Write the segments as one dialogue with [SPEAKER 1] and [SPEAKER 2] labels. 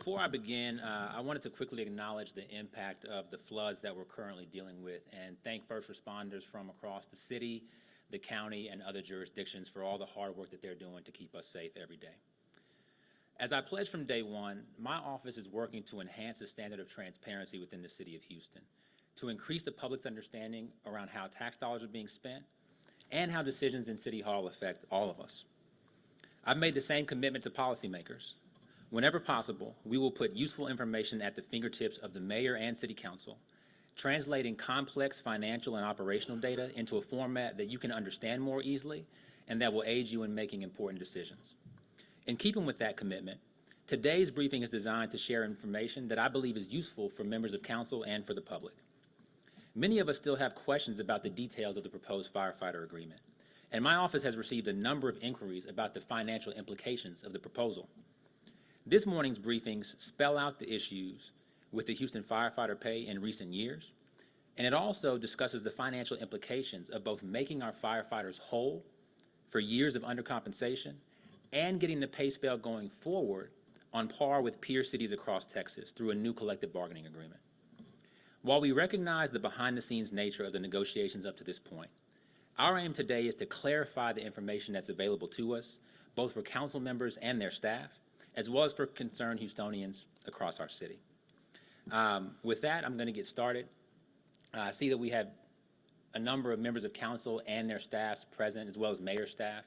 [SPEAKER 1] Before I begin, I wanted to quickly acknowledge the impact of the floods that we're currently dealing with and thank first responders from across the city, the county, and other jurisdictions for all the hard work that they're doing to keep us safe every day. As I pledged from day one, my office is working to enhance the standard of transparency within the city of Houston, to increase the public's understanding around how tax dollars are being spent and how decisions in City Hall affect all of us. I've made the same commitment to policymakers. Whenever possible, we will put useful information at the fingertips of the mayor and city council, translating complex financial and operational data into a format that you can understand more easily and that will aid you in making important decisions. In keeping with that commitment, today's briefing is designed to share information that I believe is useful for members of council and for the public. Many of us still have questions about the details of the proposed firefighter agreement, and my office has received a number of inquiries about the financial implications of the proposal. This morning's briefings spell out the issues with the Houston firefighter pay in recent years, and it also discusses the financial implications of both making our firefighters whole for years of undercompensation and getting the pay scale going forward on par with peer cities across Texas through a new collective bargaining agreement. While we recognize the behind-the-scenes nature of the negotiations up to this point, our aim today is to clarify the information that's available to us, both for council members and their staff, as well as for concerned Houstonians across our city. With that, I'm going to get started. I see that we have a number of members of council and their staffs present, as well as mayor staff.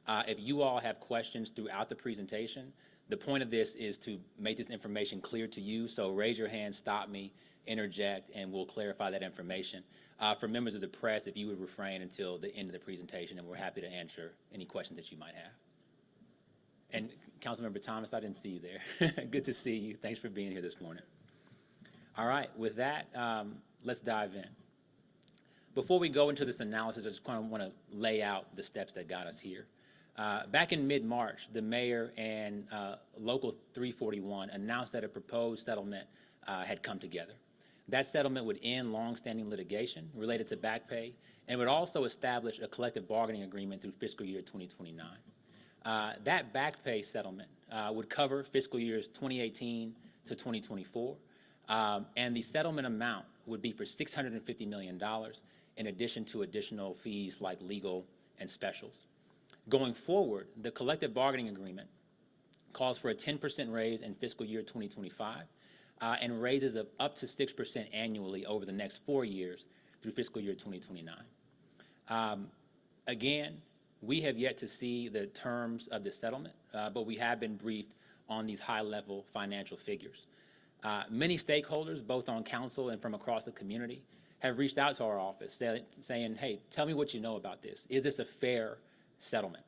[SPEAKER 1] If you all have questions throughout the presentation, the point of this is to make this information clear to you, so raise your hand, stop me, interject, and we'll clarify that information. For members of the press, if you would refrain until the end of the presentation, and we're happy to answer any questions that you might have. And Councilmember Thomas, I didn't see you there. Good to see you. Thanks for being here this morning. All right, with that, let's dive in. Before we go into this analysis, I just kind of want to lay out the steps that got us here. Back in mid-March, the mayor and Local 341 announced that a proposed settlement had come together. That settlement would end long-standing litigation related to back pay and would also establish a collective bargaining agreement through fiscal year 2029. That back pay settlement would cover fiscal years 2018 to 2024, and the settlement amount would be for $650 million in addition to additional fees like legal and specials. Going forward, the collective bargaining agreement calls for a 10% raise in fiscal year 2025 and raises of up to 6% annually over the next 4 years through fiscal year 2029. Again, we have yet to see the terms of the settlement, but we have been briefed on these high-level financial figures. Many stakeholders, both on council and from across the community, have reached out to our office saying, hey, tell me what you know about this. Is this a fair settlement?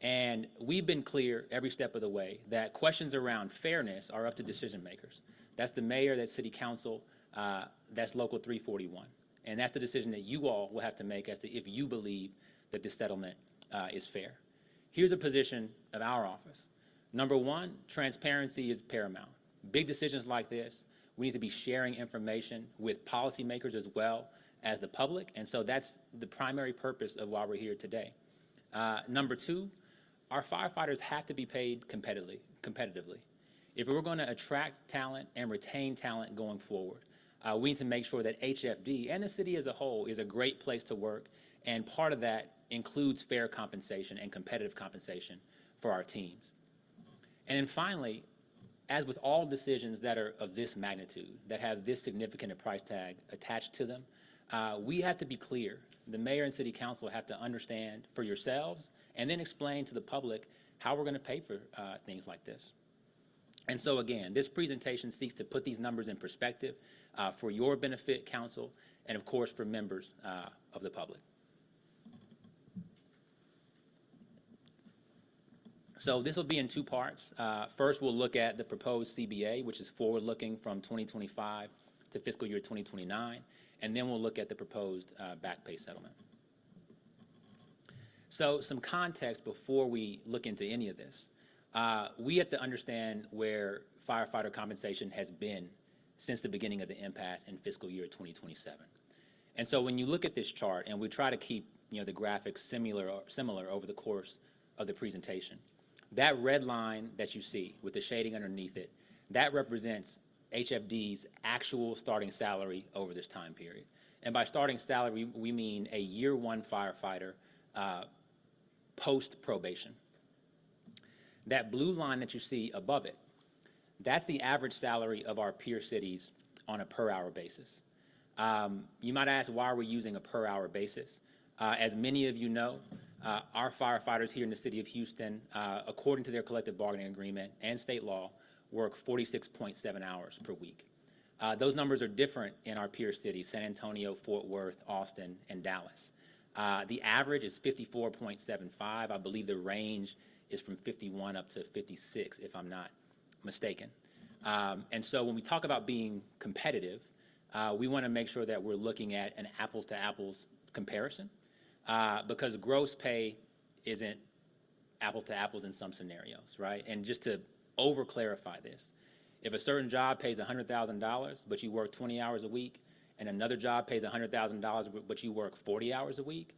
[SPEAKER 1] And we've been clear every step of the way that questions around fairness are up to decision makers. That's the mayor, that's city council, that's Local 341. And that's the decision that you all will have to make as to if you believe that this settlement is fair. Here's a position of our office. Number one, transparency is paramount. Big decisions like this, we need to be sharing information with policymakers as well as the public, and so that's the primary purpose of why we're here today. Number two, our firefighters have to be paid competitively. If we're going to attract talent and retain talent going forward, we need to make sure that HFD and the city as a whole is a great place to work, and part of that includes fair compensation and competitive compensation for our teams. And then finally, as with all decisions that are of this magnitude, that have this significant a price tag attached to them, we have to be clear. The mayor and city council have to understand for yourselves and then explain to the public how we're going to pay for things like this. And so again, this presentation seeks to put these numbers in perspective for your benefit, council, and of course for members of the public. So this will be in two parts. First, we'll look at the proposed CBA, which is forward-looking from 2025 to fiscal year 2029, and then we'll look at the proposed back pay settlement. So some context before we look into any of this. We have to understand where firefighter compensation has been since the beginning of the impasse in fiscal year 2027. And so when you look at this chart, and we try to keep the graphics similar over the course of the presentation, that red line that you see with the shading underneath it, That represents HFD's actual starting salary over this time period. And by starting salary, we mean a year one firefighter post probation. That blue line that you see above it, that's the average salary of our peer cities on a per hour basis. You might ask, why are we using a per hour basis? As many of you know, our firefighters here in the city of Houston, according to their collective bargaining agreement and state law, work 46.7 hours per week. Those numbers are different in our peer cities, San Antonio, Fort Worth, Austin, and Dallas. The average is 54.75. I believe the range is from 51 up to 56, if I'm not mistaken. And so when we talk about being competitive, we want to make sure that we're looking at an apples to apples comparison, because gross pay isn't apples to apples in some scenarios, right? And just to over clarify this, if a certain job pays $100,000 but you work 20 hours a week, and another job pays $100,000 but you work 40 hours a week,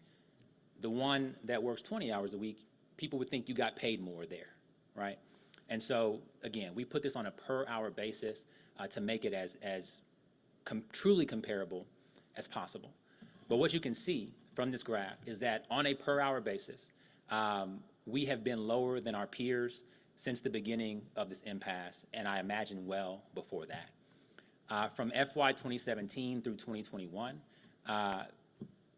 [SPEAKER 1] the one that works 20 hours a week, people would think you got paid more there, right? And so again, we put this on a per hour basis to make it as truly comparable as possible. But what you can see from this graph is that on a per hour basis, we have been lower than our peers since the beginning of this impasse, and I imagine well before that. From FY 2017 through 2021, our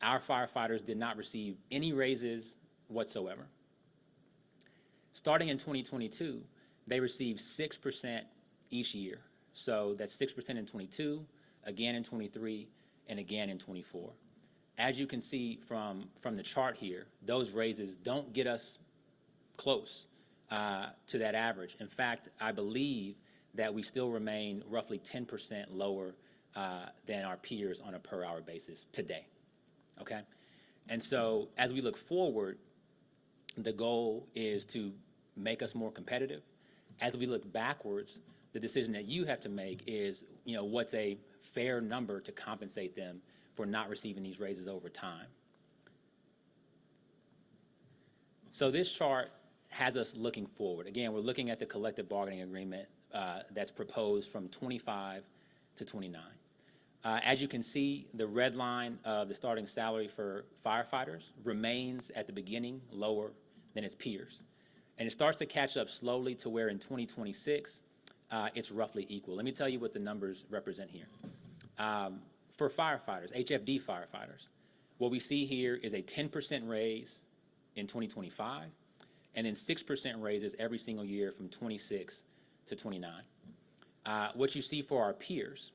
[SPEAKER 1] firefighters did not receive any raises whatsoever. Starting in 2022, they received 6% each year. So that's 6% in 22, again in 23, and again in 24. As you can see from the chart here, those raises don't get us close to that average. In fact, I believe that we still remain roughly 10% lower than our peers on a per hour basis today, okay? And so as we look forward, the goal is to make us more competitive. As we look backwards, the decision that you have to make is, what's a fair number to compensate them for not receiving these raises over time. So this chart has us looking forward. Again, we're looking at the collective bargaining agreement that's proposed from 25 to 29. As you can see, the red line of the starting salary for firefighters remains at the beginning lower than its peers. And it starts to catch up slowly to where in 2026, it's roughly equal. Let me tell you what the numbers represent here. For firefighters, HFD firefighters, what we see here is a 10% raise in 2025, and then 6% raises every single year from 26 to 29. What you see for our peers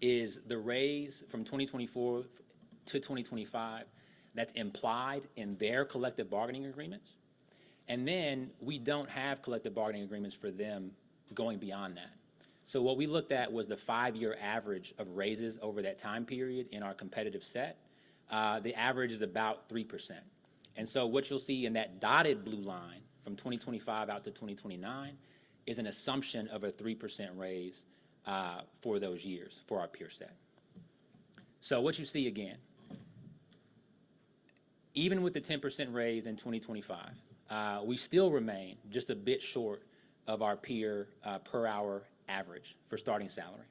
[SPEAKER 1] is the raise from 2024 to 2025 that's implied in their collective bargaining agreements. And then we don't have collective bargaining agreements for them going beyond that. So what we looked at was the 5-year average of raises over that time period in our competitive set. The average is about 3%. And so what you'll see in that dotted blue line from 2025 out to 2029 is an assumption of a 3% raise for those years for our peer set. So what you see again, even with the 10% raise in 2025, we still remain just a bit short of our peer per hour average for starting salary.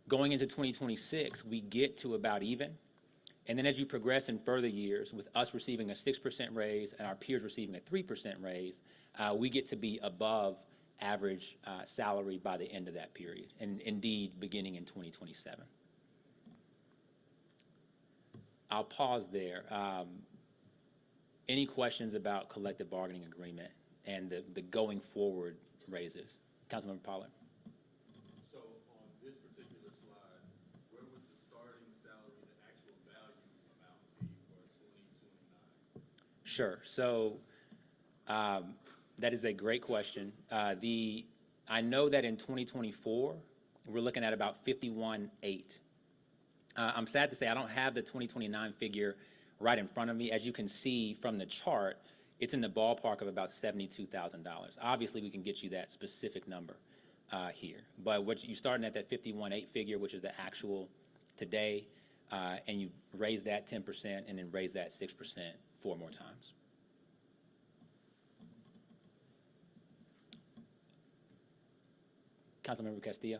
[SPEAKER 1] Going into 2026, we get to about even. And then as you progress in further years, with us receiving a 6% raise and our peers receiving a 3% raise, we get to be above average salary by the end of that period, and indeed beginning in 2027. I'll pause there. Any questions about collective bargaining agreement and the going forward raises? Councilmember Pollard.
[SPEAKER 2] So on this particular slide, where would the starting salary, the actual value amount be for 2029?
[SPEAKER 1] Sure. So that is a great question. I know that in 2024, we're looking at about 51.8. I'm sad to say I don't have the 2029 figure right in front of me. As you can see from the chart, it's in the ballpark of about $72,000. Obviously, we can get you that specific number here. But what you're starting at that 51.8 figure, which is the actual today, and you raise that 10% and then raise that 6% 4 more times. Councilmember Castillo?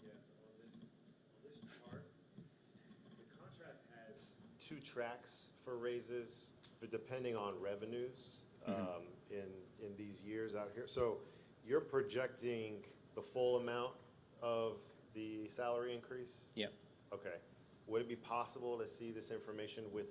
[SPEAKER 3] Yes, on this chart, the contract has two tracks for raises, but depending on revenues in these years out here. So you're projecting the full amount of the salary increase?
[SPEAKER 1] Yep.
[SPEAKER 3] Okay. Would it be possible to see this information with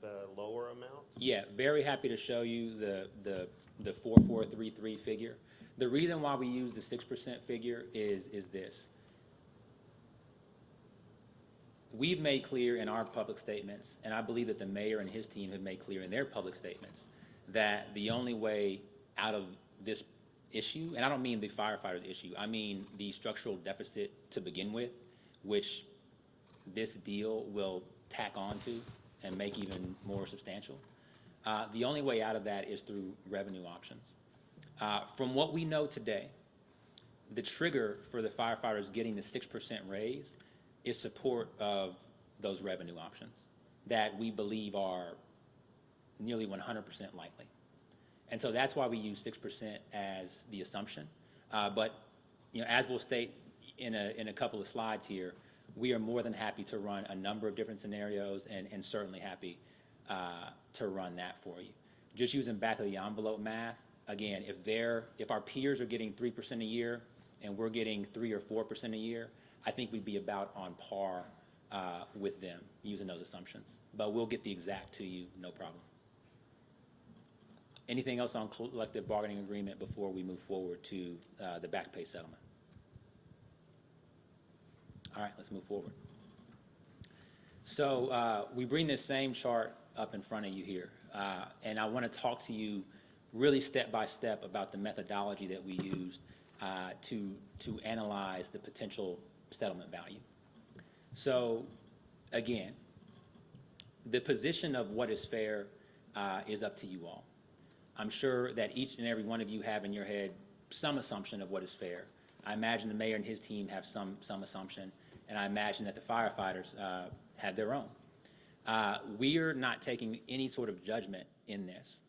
[SPEAKER 3] the lower amount?
[SPEAKER 1] Yeah, very happy to show you the 4433 figure. The reason why we use the 6% figure is this. We've made clear in our public statements, and I believe that the mayor and his team have made clear in their public statements, that the only way out of this issue, and I don't mean the firefighters issue, I mean the structural deficit to begin with, which this deal will tack on to and make even more substantial. The only way out of that is through revenue options. From what we know today, the trigger for the firefighters getting the 6% raise is support of those revenue options that we believe are nearly 100% likely. And so that's why we use 6% as the assumption. But as we'll state in a couple of slides here, we are more than happy to run a number of different scenarios and certainly happy to run that for you. Just using back of the envelope math, again, if our peers are getting 3% a year and we're getting 3 or 4% a year, I think we'd be about on par with them using those assumptions. But we'll get the exact to you, no problem. Anything else on collective bargaining agreement before we move forward to the back pay settlement? All right, let's move forward. So we bring this same chart up in front of you here, and I want to talk to you really step by step about the methodology that we used to analyze the potential settlement value. So again, the position of what is fair is up to you all. I'm sure that each and every one of you have in your head some assumption of what is fair. I imagine the mayor and his team have some assumption, and I imagine that the firefighters have their own. We are not taking any sort of judgment in this.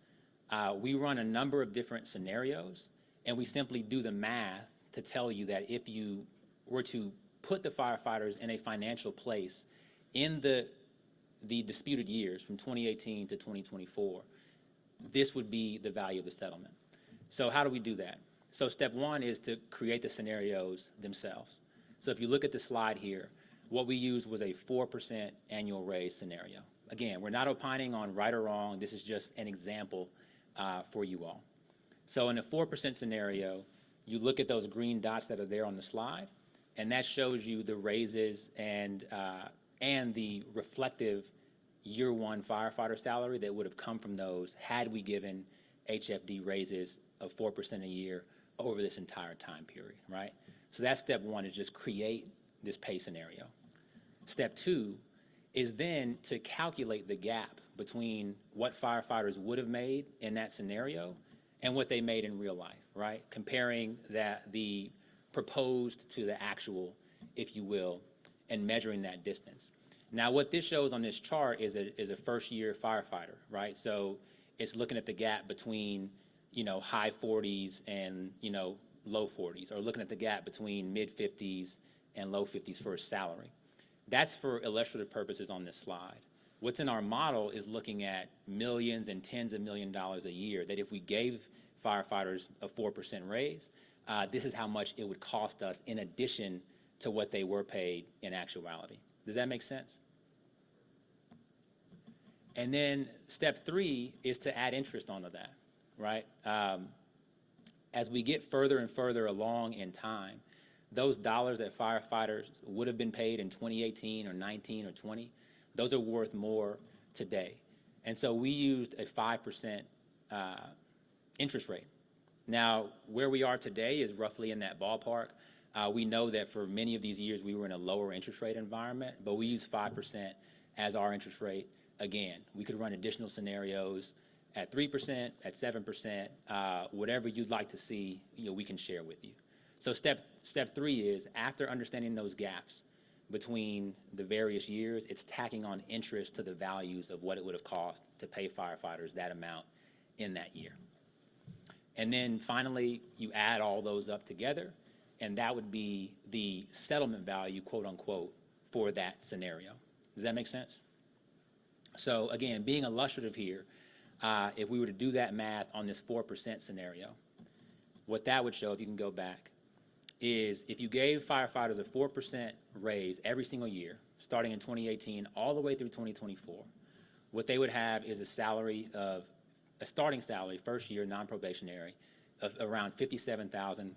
[SPEAKER 1] We run a number of different scenarios, and we simply do the math to tell you that if you were to put the firefighters in a financial place in the disputed years from 2018 to 2024, this would be the value of the settlement. So how do we do that? So step one is to create the scenarios themselves. So if you look at the slide here, what we used was a 4% annual raise scenario. Again, we're not opining on right or wrong. This is just an example for you all. So in a 4% scenario, you look at those green dots that are there on the slide, and that shows you the raises and the reflective year one firefighter salary that would have come from those had we given HFD raises of 4% a year over this entire time period, right? So that's step one, is just create this pay scenario. Step two is then to calculate the gap between what firefighters would have made in that scenario and what they made in real life, right? Comparing the proposed to the actual, if you will, and measuring that distance. Now, what this shows on this chart is a first-year firefighter, right? So it's looking at the gap between, high 40s and, low 40s, or looking at the gap between mid-50s and low 50s for a salary. That's for illustrative purposes on this slide. What's in our model is looking at millions and tens of million dollars a year, that if we gave firefighters a 4% raise, this is how much it would cost us in addition to what they were paid in actuality. Does that make sense? And then step three is to add interest onto that, right? As we get further and further along in time, those dollars that firefighters would have been paid in 2018 or 19 or 20, those are worth more today. And so we used a 5% interest rate. Now, where we are today is roughly in that ballpark. We know that for many of these years we were in a lower interest rate environment, but we use 5% as our interest rate. Again, we could run additional scenarios at 3%, at 7%, whatever you'd like to see, we can share with you. So step three is, after understanding those gaps between the various years, it's tacking on interest to the values of what it would have cost to pay firefighters that amount in that year. And then finally, you add all those up together, and that would be the settlement value, quote unquote, for that scenario. Does that make sense? So again, being illustrative here, if we were to do that math on this 4% scenario, what that would show, if you can go back, is if you gave firefighters a 4% raise every single year, starting in 2018 all the way through 2024, what they would have is a starting salary, first year, non-probationary, of around $57,300.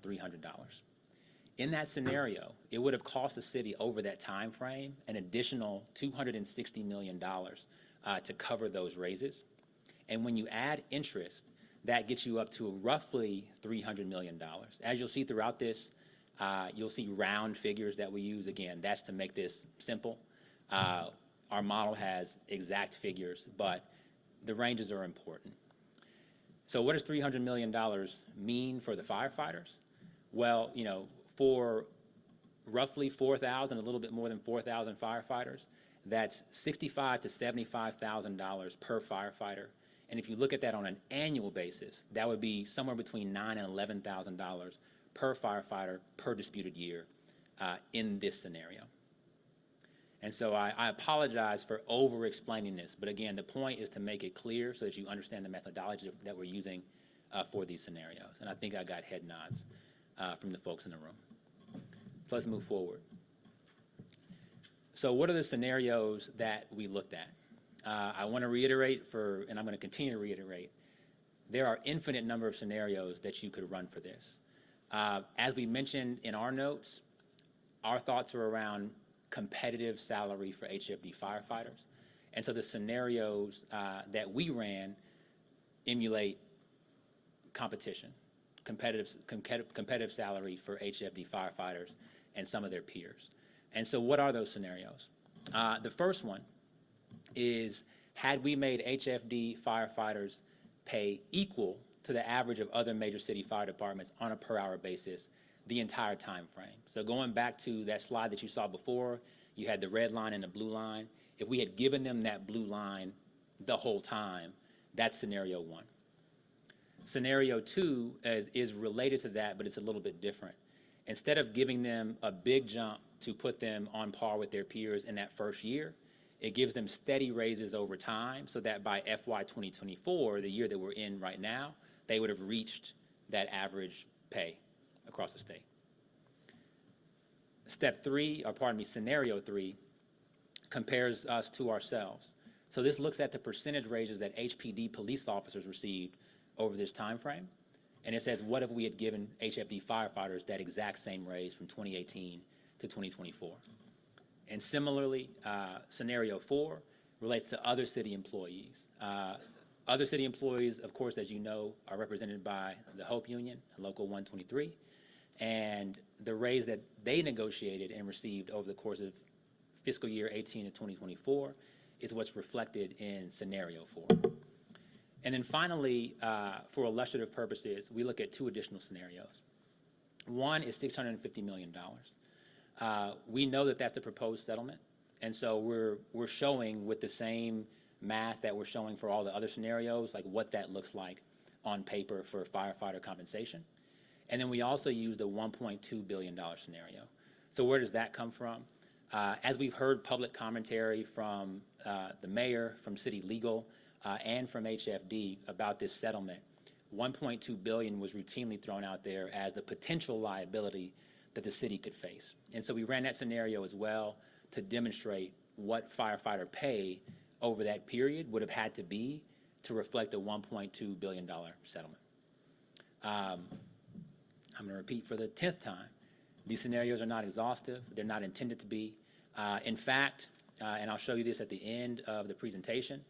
[SPEAKER 1] In that scenario, it would have cost the city over that time frame an additional $260 million to cover those raises. And when you add interest, that gets you up to roughly $300 million. As you'll see throughout this, you'll see round figures that we use. Again, that's to make this simple. Our model has exact figures, but the ranges are important. So what does $300 million mean for the firefighters? Well, for roughly 4,000, a little bit more than 4,000 firefighters, that's $65,000 to $75,000 per firefighter. And if you look at that on an annual basis, that would be somewhere between $9,000 and $11,000 per firefighter per disputed year in this scenario. And so I apologize for over-explaining this, but again, the point is to make it clear so that you understand the methodology that we're using for these scenarios. And I think I got head nods from the folks in the room. So let's move forward. So what are the scenarios that we looked at? I want to reiterate and I'm going to continue to reiterate, there are infinite number of scenarios that you could run for this. As we mentioned in our notes, our thoughts are around competitive salary for HFD firefighters. And so the scenarios that we ran emulate competition, competitive salary for HFD firefighters and some of their peers. And so what are those scenarios? The first one is, had we made HFD firefighters pay equal to the average of other major city fire departments on a per hour basis the entire time frame. So going back to that slide that you saw before, you had the red line and the blue line. If we had given them that blue line the whole time, that's scenario one. Scenario two is related to that, but it's a little bit different. Instead of giving them a big jump to put them on par with their peers in that first year, it gives them steady raises over time so that by FY 2024, the year that we're in right now, they would have reached that average pay across the state. Scenario three compares us to ourselves. So this looks at the percentage raises that HPD police officers received over this time frame. And it says, what if we had given HFD firefighters that exact same raise from 2018 to 2024? And similarly, scenario four relates to other city employees. Other city employees, of course, as you know, are represented by the Hope Union, Local 123, and the raise that they negotiated and received over the course of fiscal year 18 to 2024 is what's reflected in scenario four. And then finally, for illustrative purposes, we look at two additional scenarios. One is $650 million. We know that that's the proposed settlement, and so we're showing with the same math that we're showing for all the other scenarios, like what that looks like on paper for firefighter compensation. And then we also used a $1.2 billion scenario. So where does that come from? As we've heard public commentary from the mayor, from city legal, and from HFD about this settlement, $1.2 billion was routinely thrown out there as the potential liability that the city could face. And so we ran that scenario as well to demonstrate what firefighter pay over that period would have had to be to reflect a $1.2 billion settlement. I'm going to repeat for the 10th time. These scenarios are not exhaustive. They're not intended to be. In fact, and I'll show you this at the end of the presentation,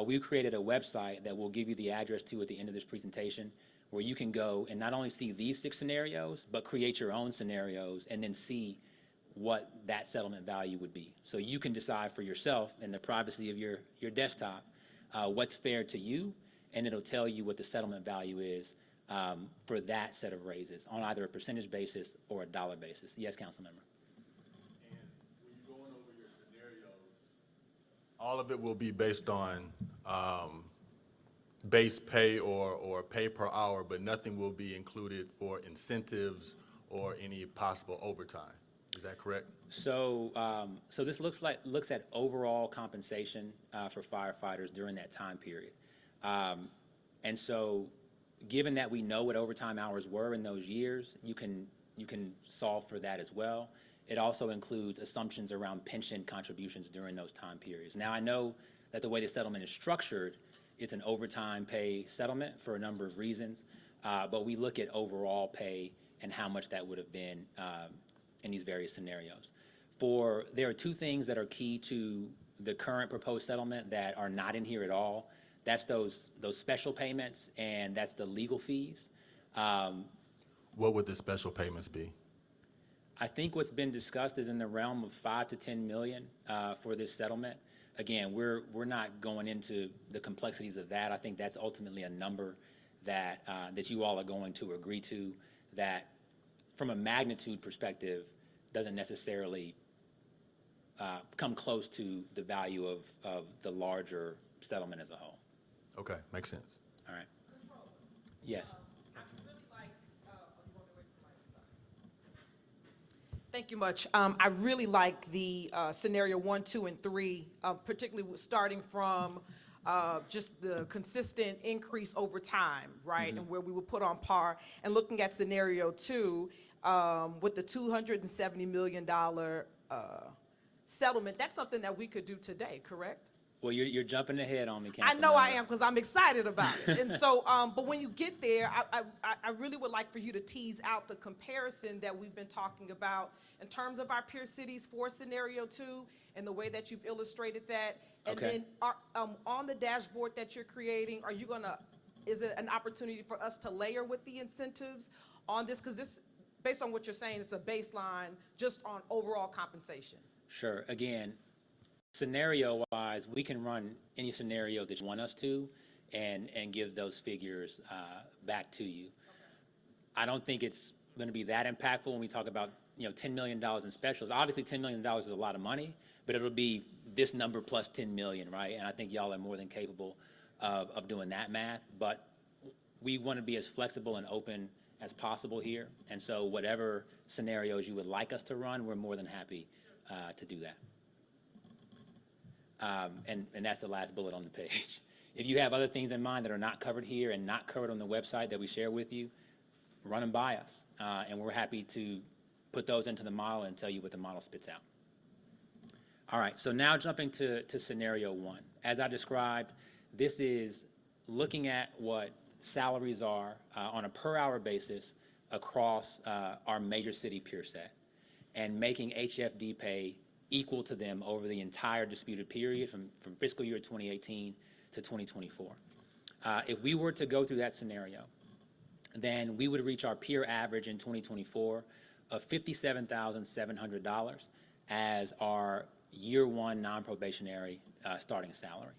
[SPEAKER 1] we created a website that we'll give you the address to at the end of this presentation, where you can go and not only see these 6 scenarios, but create your own scenarios and then see what that settlement value would be. So you can decide for yourself in the privacy of your desktop what's fair to you, and it'll tell you what the settlement value is for that set of raises on either a percentage basis or a dollar basis. Yes, council member.
[SPEAKER 2] And when you're going over your scenarios, all of it will be based on
[SPEAKER 4] base pay or pay per hour, but nothing will be included for incentives or any possible overtime. Is that correct?
[SPEAKER 1] So, so this looks at overall compensation for firefighters during that time period. And so, given that we know what overtime hours were in those years, you can solve for that as well. It also includes assumptions around pension contributions during those time periods. Now, I know that the way the settlement is structured, it's an overtime pay settlement for a number of reasons, but we look at overall pay and how much that would have been in these various scenarios. There are two things that are key to the current proposed settlement that are not in here at all. That's those special payments, and that's the legal fees.
[SPEAKER 4] What would the special payments be?
[SPEAKER 1] I think what's been discussed is in the realm of 5 to 10 million for this settlement. Again, we're not going into the complexities of that. I think that's ultimately a number that that you all are going to agree to, that from a magnitude perspective doesn't necessarily come close to the value of the larger settlement as a whole.
[SPEAKER 4] Okay, makes sense.
[SPEAKER 1] All right. Yes.
[SPEAKER 5] Thank you much. I really like the scenario 1, 2, and 3, particularly starting from just the consistent increase over time, right? And where we would put on par, and looking at scenario 2 with the $270 million settlement. That's something that we could do today, correct?
[SPEAKER 1] Well, you're jumping ahead on me,
[SPEAKER 5] I
[SPEAKER 1] Councilmember.
[SPEAKER 5] know I am, because I'm excited about it. And so, but when you get there, I really would like for you to tease out the comparison that we've been talking about in terms of our peer cities for scenario 2 and the way that you've illustrated that. And
[SPEAKER 1] Okay.
[SPEAKER 5] then on the dashboard that you're creating, is it an opportunity for us to layer with the incentives on this? Because this, based on what you're saying, it's a baseline just on overall compensation.
[SPEAKER 1] Sure. Again, scenario-wise, we can run any scenario that you want us to and give those figures back to you. I don't think it's going to be that impactful when we talk about, $10 million in specials. Obviously, $10 million is a lot of money, but it'll be this number plus 10 million, right? And I think y'all are more than capable of doing that math. But we want to be as flexible and open as possible here. And so whatever scenarios you would like us to run, we're more than happy to do that. And that's the last bullet on the page. If you have other things in mind that are not covered here and not covered on the website that we share with you, run them by us. And we're happy to put those into the model and tell you what the model spits out. All right, so now jumping to scenario 1. As I described, this is looking at what salaries are on a per hour basis across our major city peer set and making HFD pay equal to them over the entire disputed period from fiscal year 2018 to 2024. If we were to go through that scenario, then we would reach our peer average in 2024 of $57,700 as our year 1 non-probationary starting salary.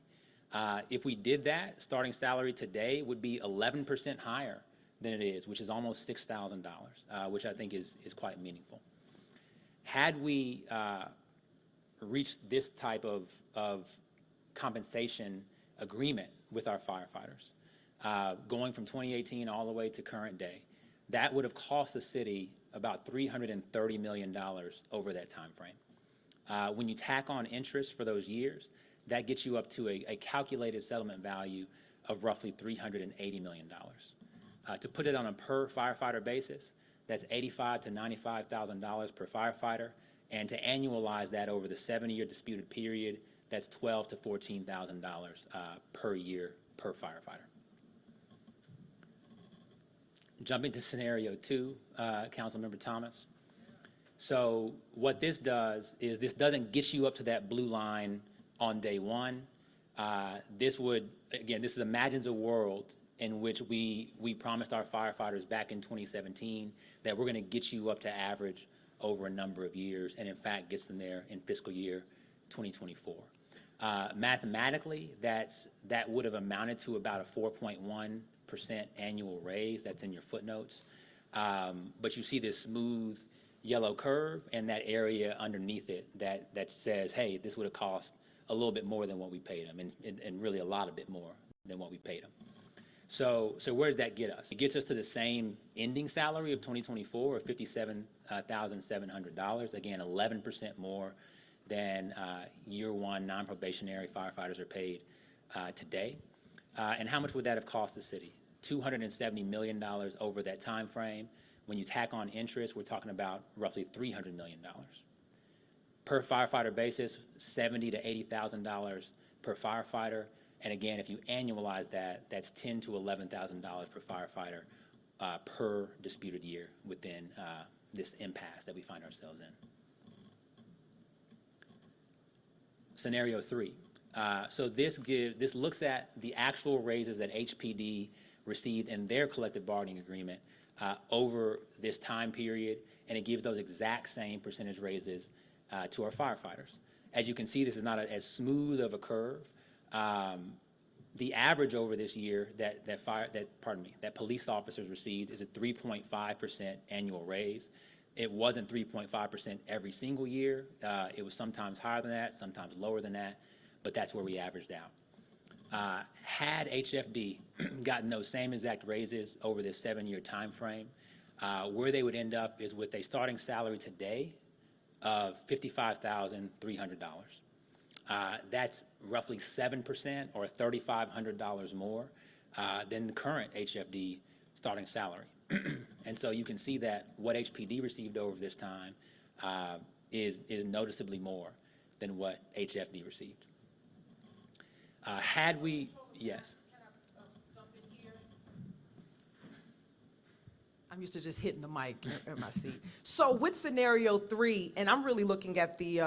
[SPEAKER 1] If we did that, starting salary today would be 11% higher than it is, which is almost $6,000, which I think is quite meaningful. Had we reached this type of compensation agreement with our firefighters, going from 2018 all the way to current day, that would have cost the city about $330 million over that time frame. When you tack on interest for those years, that gets you up to a calculated settlement value of roughly $380 million. To put it on a per firefighter basis, that's $85,000 to $95,000 per firefighter, and to annualize that over the 7-year disputed period, that's $12,000 to $14,000 per year per firefighter. Jumping to scenario 2, Councilmember Thomas. So what this does is this doesn't get you up to that blue line on day 1. This imagines a world in which we promised our firefighters back in 2017 that we're going to get you up to average over a number of years, and in fact gets them there in fiscal year 2024. Mathematically, that would have amounted to about a 4.1% annual raise. That's in your footnotes. But you see this smooth yellow curve and that area underneath it that says, hey, this would have cost a little bit more than what we paid them, and really a lot bit more than what we paid them. So where does that get us? It gets us to the same ending salary of 2024 of $57,700. Again, 11% more than year one non-probationary firefighters are paid today. And how much would that have cost the city? $270 million over that time frame. When you tack on interest, we're talking about roughly $300 million. Per firefighter basis, $70,000 to $80,000 per firefighter. And again, if you annualize that, that's $10,000 to $11,000 per firefighter per disputed year within this impasse that we find ourselves in. Scenario 3. So this looks at the actual raises that HPD received in their collective bargaining agreement over this time period, and it gives those exact same percentage raises to our firefighters. As you can see, this is not as smooth of a curve. The average over this year that police officers received is a 3.5% annual raise. It wasn't 3.5% every single year. It was sometimes higher than that, sometimes lower than that, but that's where we averaged out. Had HFD gotten those same exact raises over this 7-year time frame, where they would end up is with a starting salary today of $55,300. That's roughly 7% or $3,500 more than the current HFD starting salary. And so you can see that what HPD received over this time is noticeably more than what HFD received. Had we, yes.
[SPEAKER 5] Can I jump in here? I'm used to just hitting the mic in my seat. So with scenario 3, and I'm really looking at the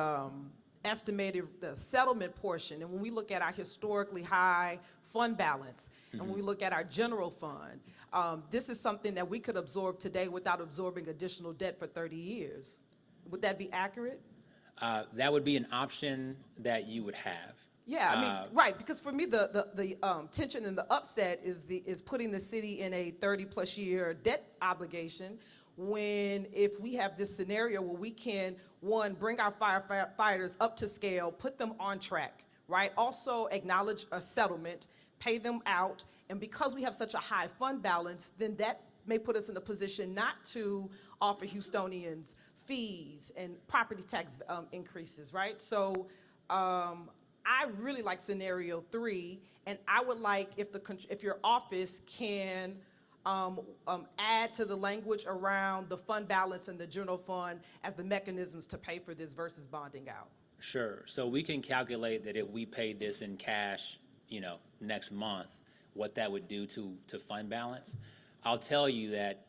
[SPEAKER 5] the settlement portion, and when we look at our historically high fund balance, and when we look at our general fund, this is something that we could absorb today without absorbing additional debt for 30 years. Would that be accurate?
[SPEAKER 1] That would be an option that you would have.
[SPEAKER 5] Yeah, I mean, right, because for me, the tension and the upset is putting the city in a 30-plus year debt obligation, when if we have this scenario where we can, one, bring our firefighters up to scale, put them on track, right? Also acknowledge a settlement, pay them out, and because we have such a high fund balance, then that may put us in a position not to offer Houstonians fees and property tax increases, right? So I really like scenario 3, and I would like if your office can add to the language around the fund balance and the general fund as the mechanisms to pay for this versus bonding out.
[SPEAKER 1] Sure. So we can calculate that if we paid this in cash, next month, what that would do to fund balance. I'll tell you that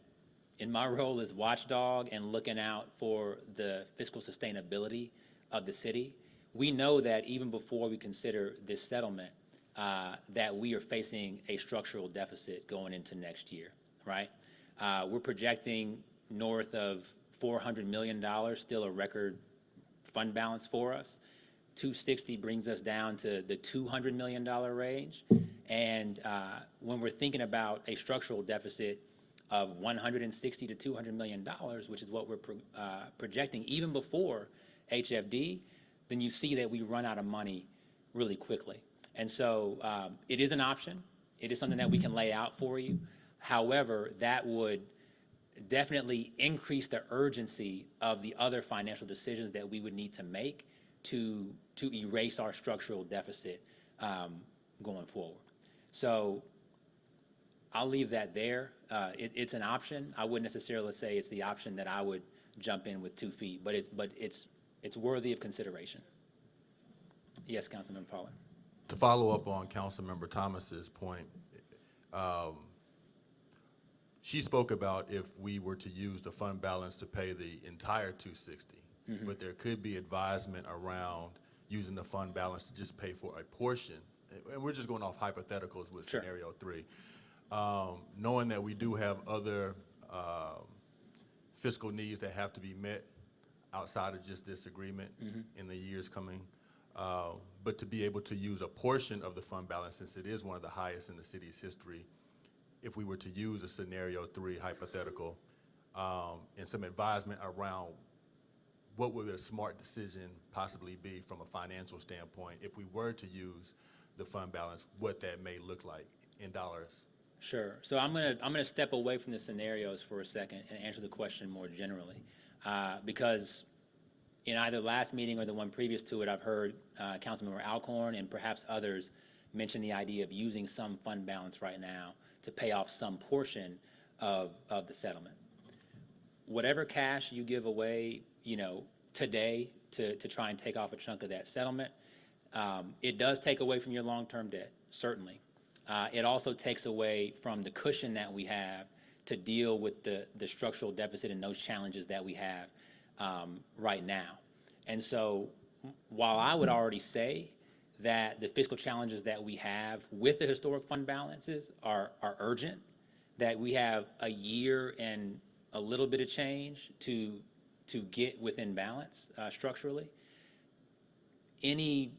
[SPEAKER 1] in my role as watchdog and looking out for the fiscal sustainability of the city, we know that even before we consider this settlement, that we are facing a structural deficit going into next year, right? We're projecting north of $400 million, still a record fund balance for us. 260 brings us down to the $200 million range. And when we're thinking about a structural deficit of $160 to $200 million, which is what we're projecting even before HFD, then you see that we run out of money really quickly. And so it is an option. It is something that we can lay out for you. However, that would definitely increase the urgency of the other financial decisions that we would need to make to erase our structural deficit going forward. So I'll leave that there. It's an option. I wouldn't necessarily say it's the option that I would jump in with 2 feet, but it's worthy of consideration. Yes, Councilmember Pollard.
[SPEAKER 4] To follow up on Councilmember Thomas's point, she spoke about if we were to use the fund balance to pay the entire 260, but there could be advisement around using the fund balance to just pay for a portion. And we're just going off hypotheticals with
[SPEAKER 1] Sure.
[SPEAKER 4] scenario 3. Knowing that we do have other fiscal needs that have to be met outside of just this agreement in the years coming, but to be able to use a portion of the fund balance, since it is one of the highest in the city's history, if we were to use a scenario 3 hypothetical, and some advisement around what would a smart decision possibly be from a financial standpoint if we were to use the fund balance, what that may look like in dollars.
[SPEAKER 1] Sure. So I'm gonna step away from the scenarios for a second and answer the question more generally, because in either last meeting or the one previous to it, I've heard Councilmember Alcorn and perhaps others mention the idea of using some fund balance right now to pay off some portion of the settlement. Whatever cash you give away, today to try and take off a chunk of that settlement, it does take away from your long-term debt, certainly. It also takes away from the cushion that we have to deal with the structural deficit and those challenges that we have right now. And so while I would already say that the fiscal challenges that we have with the historic fund balances are urgent, that we have a year and a little bit of change to get within balance structurally, any,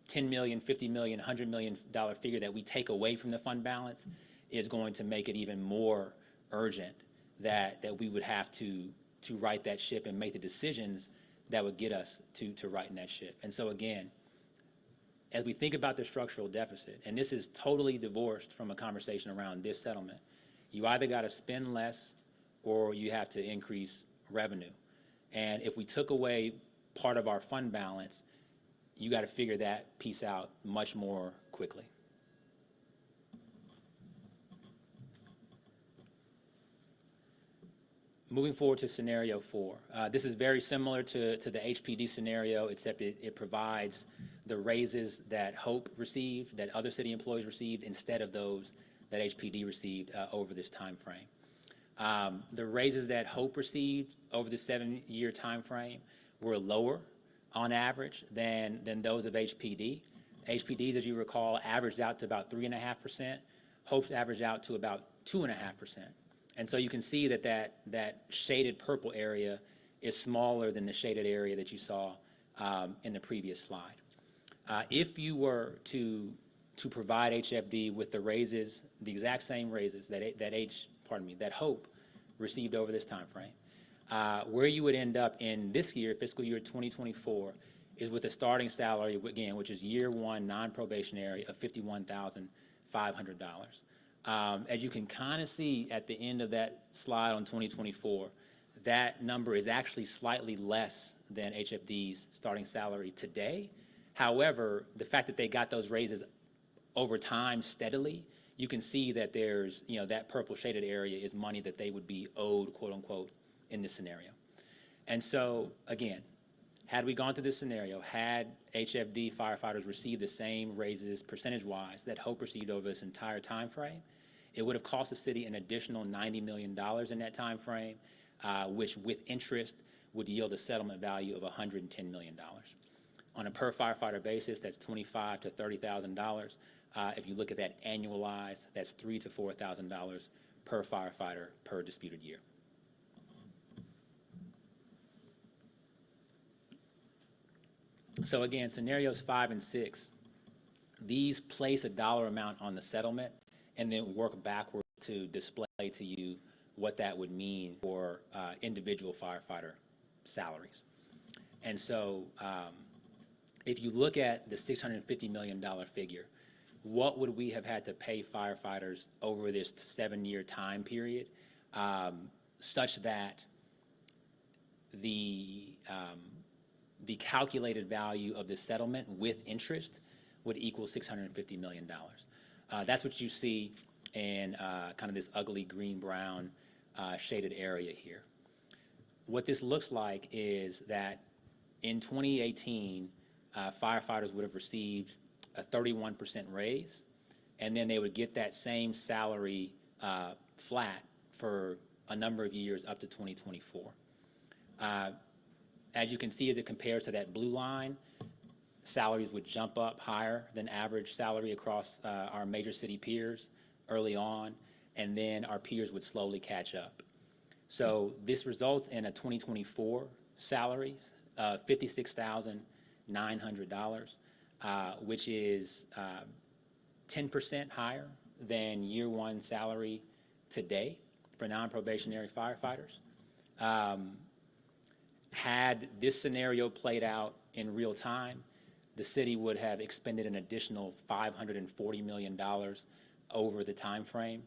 [SPEAKER 1] 10 million, 50 million, $100 million figure that we take away from the fund balance is going to make it even more urgent that we would have to right that ship and make the decisions that would get us to righting that ship. And so again, as we think about the structural deficit, and this is totally divorced from a conversation around this settlement, you either got to spend less or you have to increase revenue. And if we took away part of our fund balance, you got to figure that piece out much more quickly. Moving forward to scenario 4. This is very similar to the HPD scenario, except it provides the raises that Hope received, that other city employees received, instead of those that HPD received over this time frame. The raises that Hope received over the 7-year time frame were lower on average than those of HPD. HPD's, as you recall, averaged out to about 3.5%. Hope's averaged out to about 2.5%. And so you can see that shaded purple area is smaller than the shaded area that you saw in the previous slide. If you were to provide HFD with the raises, the exact same raises that Hope received over this time frame, where you would end up in this year, fiscal year 2024, is with a starting salary, again, which is year one non-probationary, of $51,500. As you can kind of see at the end of that slide on 2024, that number is actually slightly less than HFD's starting salary today. However, the fact that they got those raises over time steadily, you can see that there's, that purple shaded area is money that they would be owed, quote unquote, in this scenario. And so, again, had we gone through this scenario, had HFD firefighters received the same raises percentage-wise that Hope received over this entire time frame, it would have cost the city an additional $90 million in that time frame, which with interest would yield a settlement value of $110 million. On a per firefighter basis, that's $25,000 to $30,000. If you look at that annualized, that's $3,000 to $4,000 per firefighter per disputed year. So again, scenarios 5 and 6, these place a dollar amount on the settlement and then work backward to display to you what that would mean for individual firefighter salaries. And so if you look at the $650 million figure, what would we have had to pay firefighters over this 7-year time period such that the calculated value of the settlement with interest would equal $650 million. That's what you see in kind of this ugly green-brown shaded area here. What this looks like is that in 2018, firefighters would have received a 31% raise, and then they would get that same salary flat for a number of years up to 2024. As you can see, as it compares to that blue line, salaries would jump up higher than average salary across our major city peers early on, and then our peers would slowly catch up. So this results in a 2024 salary of $56,900, which is 10% higher than year one salary today for non-probationary firefighters. Had this scenario played out in real time, the city would have expended an additional $540 million over the time frame.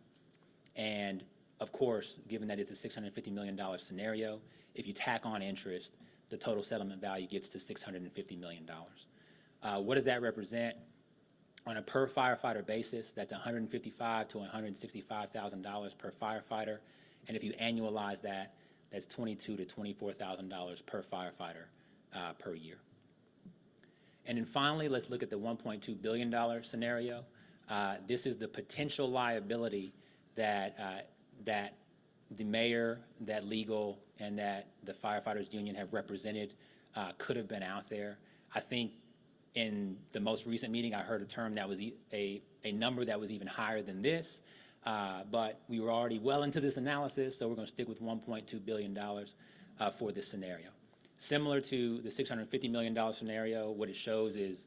[SPEAKER 1] And of course, given that it's a $650 million scenario, if you tack on interest, the total settlement value gets to $650 million. What does that represent? On a per firefighter basis, that's $155,000 to $165,000 per firefighter. And if you annualize that, that's $22,000 to $24,000 per firefighter per year. And then finally, let's look at the $1.2 billion scenario. This is the potential liability that that the mayor, that legal, and that the firefighters union have represented could have been out there. I think in the most recent meeting, I heard a term that was a number that was even higher than this, but we were already well into this analysis, so we're going to stick with $1.2 billion for this scenario. Similar to the $650 million scenario, what it shows is,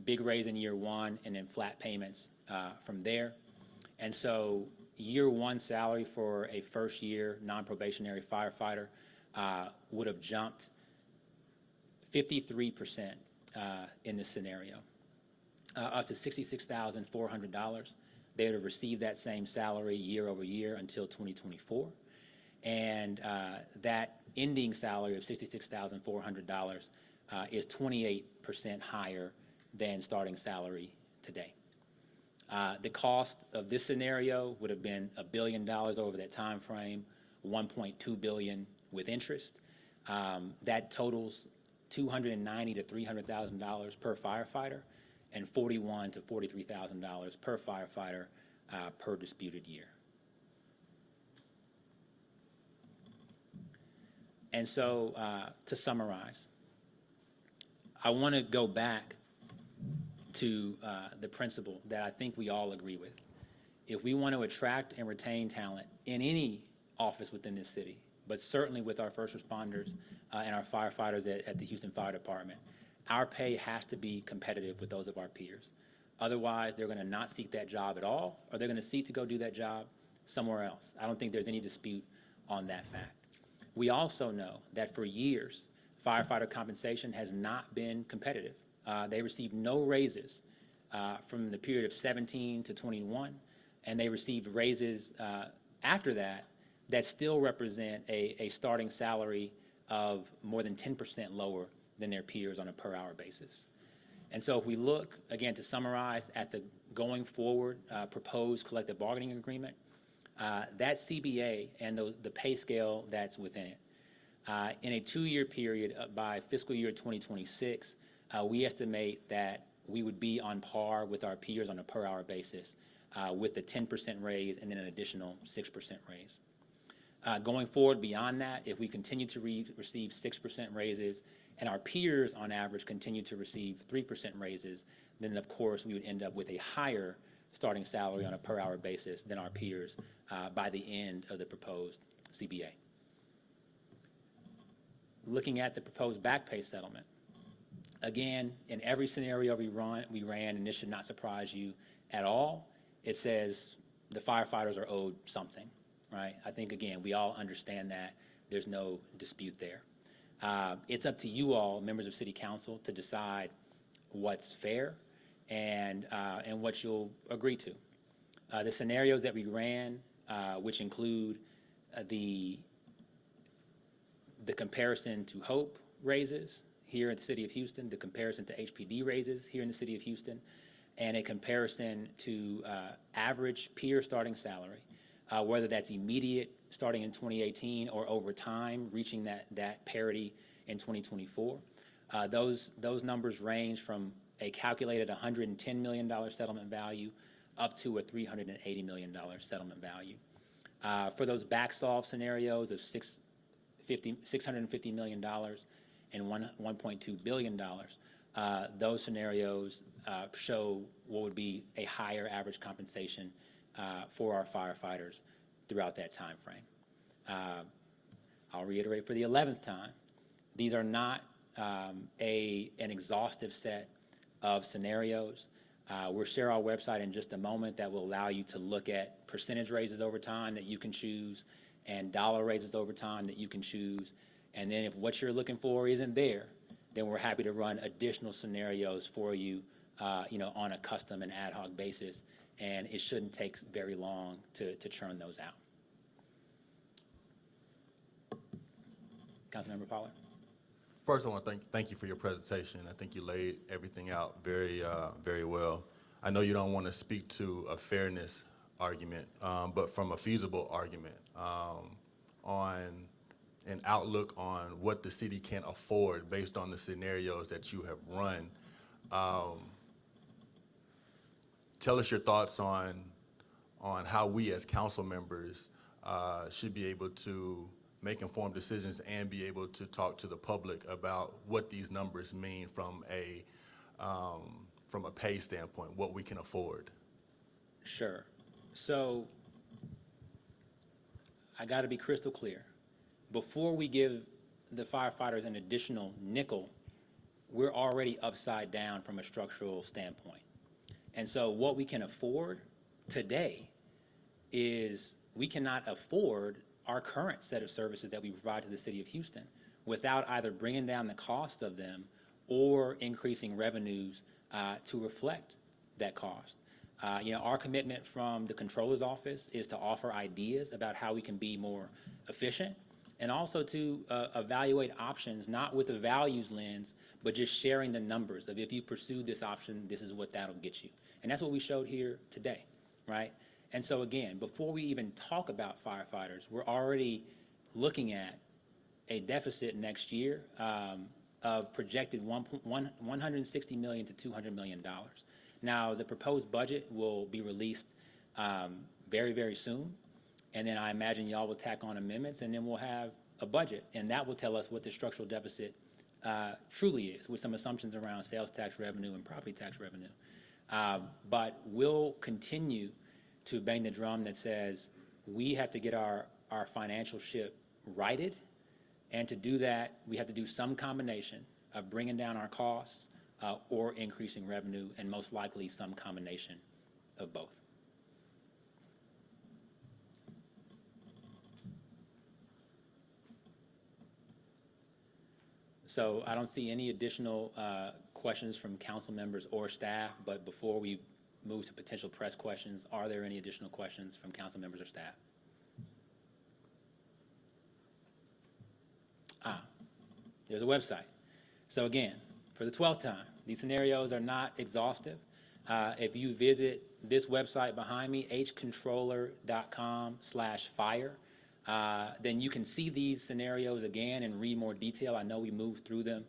[SPEAKER 1] big raise in year one and then flat payments from there. And so year one salary for a first year non-probationary firefighter would have jumped 53% in this scenario, up to $66,400. They would have received that same salary year over year until 2024. And that ending salary of $66,400 is 28% higher than starting salary today. The cost of this scenario would have been $1 billion over that time frame, $1.2 billion with interest. That totals $290,000 to $300,000 per firefighter, and $41,000 to $43,000 per firefighter per disputed year. And so, to summarize, I want to go back to the principle that I think we all agree with. If we want to attract and retain talent in any office within this city, but certainly with our first responders and our firefighters at the Houston Fire Department, our pay has to be competitive with those of our peers. Otherwise, they're going to not seek that job at all, or they're going to seek to go do that job somewhere else. I don't think there's any dispute on that fact. We also know that for years, firefighter compensation has not been competitive. They received no raises from the period of 17 to 21, and they received raises after that that still represent a starting salary of more than 10% lower than their peers on a per hour basis. And so if we look, again, to summarize, at the going forward proposed collective bargaining agreement, that CBA and the pay scale that's within it, in a 2-year period by fiscal year 2026, we estimate that we would be on par with our peers on a per hour basis with a 10% raise and then an additional 6% raise. Going forward beyond that, if we continue to receive 6% raises and our peers on average continue to receive 3% raises, then of course we would end up with a higher starting salary on a per hour basis than our peers by the end of the proposed CBA. Looking at the proposed back pay settlement, again, in every scenario we ran, and this should not surprise you at all, it says the firefighters are owed something, right? I think, again, we all understand that. There's no dispute there. It's up to you all, members of City Council, to decide what's fair and what you'll agree to. The scenarios that we ran, which include the comparison to HOPE raises here in the city of Houston, the comparison to HPD raises here in the city of Houston, and a comparison to average peer starting salary, whether that's immediate starting in 2018 or over time reaching that parity in 2024. Those numbers range from a calculated $110 million settlement value up to a $380 million settlement value. For those backsolve scenarios of $650 million and $1.2 billion, those scenarios show what would be a higher average compensation for our firefighters throughout that time frame. I'll reiterate for the 11th time, these are not an exhaustive set of scenarios. We'll share our website in just a moment that will allow you to look at percentage raises over time that you can choose and dollar raises over time that you can choose. And then if what you're looking for isn't there, then we're happy to run additional scenarios for you, on a custom and ad hoc basis and it shouldn't take very long to churn those out. Councilmember Pollard?
[SPEAKER 4] First, I want to thank you for your presentation. I think you laid everything out very well. I know you don't want to speak to a fairness argument, but from a feasible argument on an outlook on what the city can afford based on the scenarios that you have run. Tell us your thoughts on how we as council members should be able to make informed decisions and be able to talk to the public about what these numbers mean from a pay standpoint, what we can afford.
[SPEAKER 1] Sure. So I got to be crystal clear. Before we give the firefighters an additional nickel, we're already upside down from a structural standpoint. And so what we can afford today is we cannot afford our current set of services that we provide to the city of Houston without either bringing down the cost of them or increasing revenues to reflect that cost. Our commitment from the controller's office is to offer ideas about how we can be more efficient, and also to evaluate options, not with a values lens, but just sharing the numbers of if you pursue this option, this is what that'll get you. And that's what we showed here today, right? And so again, before we even talk about firefighters, we're already looking at a deficit next year of projected $160 million to $200 million. Now, the proposed budget will be released very, very soon. And then I imagine y'all will tack on amendments, and then we'll have a budget. And that will tell us what the structural deficit truly is, with some assumptions around sales tax revenue and property tax revenue. But we'll continue to bang the drum that says we have to get our financial ship righted. And to do that, we have to do some combination of bringing down our costs or increasing revenue, and most likely some combination of both. So I don't see any additional questions from council members or staff, but before we move to potential press questions, are there any additional questions from council members or staff? There's a website. So again, for the 12th time, these scenarios are not exhaustive. If you visit this website behind me, hcontroller.com/fire, then you can see these scenarios again and read more detail. I know we moved through them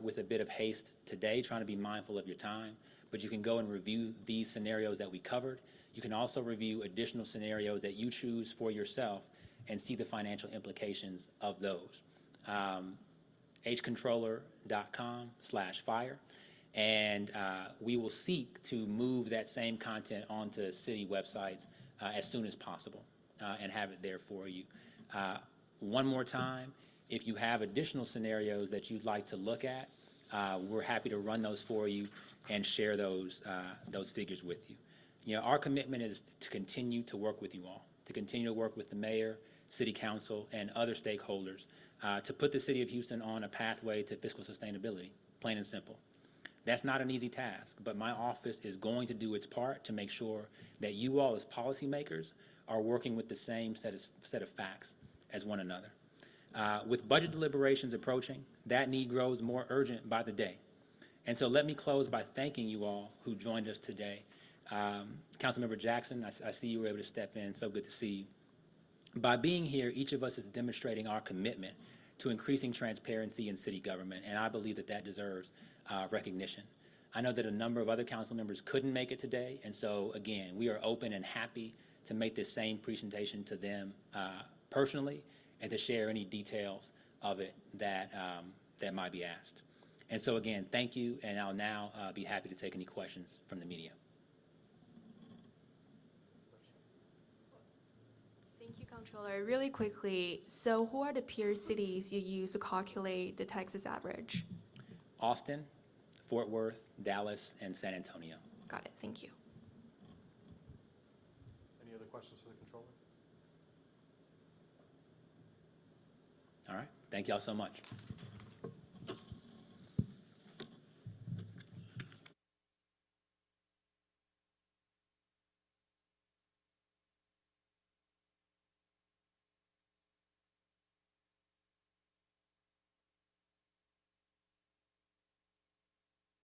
[SPEAKER 1] with a bit of haste today, trying to be mindful of your time, but you can go and review these scenarios that we covered. You can also review additional scenarios that you choose for yourself and see the financial implications of those. hcontroller.com/fire, and we will seek to move that same content onto city websites as soon as possible and have it there for you. One more time, if you have additional scenarios that you'd like to look at, we're happy to run those for you and share those figures with you. Our commitment is to continue to work with you all, to continue to work with the mayor, city council, and other stakeholders to put the city of Houston on a pathway to fiscal sustainability, plain and simple. That's not an easy task, but my office is going to do its part to make sure that you all as policymakers are working with the same set of facts as one another. With budget deliberations approaching, that need grows more urgent by the day. And so let me close by thanking you all who joined us today. Councilmember Jackson, I see you were able to step in, so good to see you. By being here, each of us is demonstrating our commitment to increasing transparency in city government, and I believe that deserves recognition. I know that a number of other council members couldn't make it today, and so again, we are open and happy to make this same presentation to them personally and to share any details of it that might be asked. And so again, thank you, and I'll now be happy to take any questions from the media.
[SPEAKER 6] Thank you, Comptroller. Really quickly, so who are the peer cities you use to calculate the Texas average?
[SPEAKER 1] Austin, Fort Worth, Dallas, and San Antonio.
[SPEAKER 6] Got it. Thank you.
[SPEAKER 3] Any other questions for the controller?
[SPEAKER 1] All right, thank y'all so much.